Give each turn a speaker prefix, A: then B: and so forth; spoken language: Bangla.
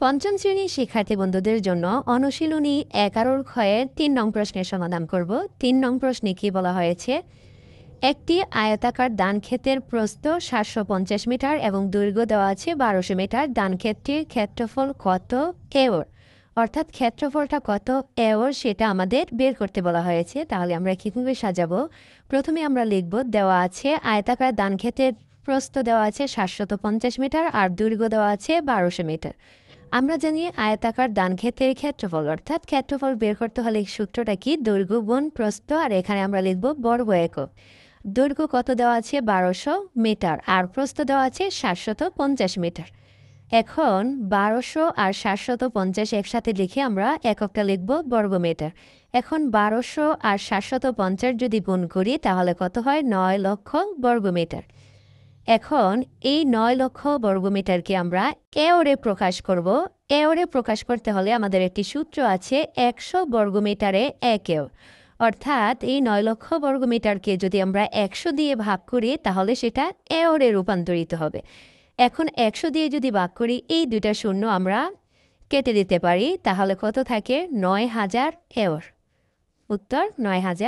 A: পঞ্চম শ্রেণীর শিক্ষার্থী বন্ধুদের জন্য অনুশীলনী 11 ক্ষয়ের 3 নং প্রশ্নের সমাধান করব। 3 নং প্রশ্নে কি বলা হয়েছে? একটি আয়তাকার ধানক্ষেতের প্রস্থ 750 মিটার এবং দৈর্ঘ্য দেওয়া আছে 1200 মিটার। ধানক্ষেতটির ক্ষেত্রফল কত এওর? অর্থাৎ ক্ষেত্রফলটা কত এওর সেটা আমাদের বের করতে বলা হয়েছে। তাহলে আমরা কীভাবে সাজাবো? প্রথমে আমরা লিখব, দেওয়া আছে আয়তাকার ধানক্ষেতের প্রস্থ দেওয়া আছে 750 মিটার আর দৈর্ঘ্য দেওয়া আছে 1200 মিটার। আমরা জানি আয়তাকার ধানক্ষেতের ক্ষেত্রফল, অর্থাৎ ক্ষেত্রফল বের করতে হলে সূত্রটা কি? দৈর্ঘ্য গুণ প্রস্থ। আর এখানে আমরা লিখব বর্গ একক। দৈর্ঘ্য কত দেওয়া আছে? 1200 মিটার আর প্রস্থ দেওয়া আছে 750 মিটার। এখন 1200 আর 750 একসাথে লিখে আমরা এককটা লিখব বর্গমিটার। এখন 1200 আর 750 যদি গুণ করি তাহলে কত হয়? 9 লক্ষ বর্গমিটার। এখন এই 9 লক্ষ বর্গমিটারকে আমরা এওরে প্রকাশ করব। এওরে প্রকাশ করতে হলে আমাদের একটি সূত্র আছে, 100 বর্গমিটারে 1 এওর। অর্থাৎ এই 9 লক্ষ বর্গমিটারকে যদি আমরা 100 দিয়ে ভাগ করি তাহলে সেটা এওরে রূপান্তরিত হবে। এখন 100 দিয়ে যদি ভাগ করি, এই দুইটা শূন্য আমরা কেটে দিতে পারি, তাহলে কত থাকে? 9000 এওর। উত্তর 9000।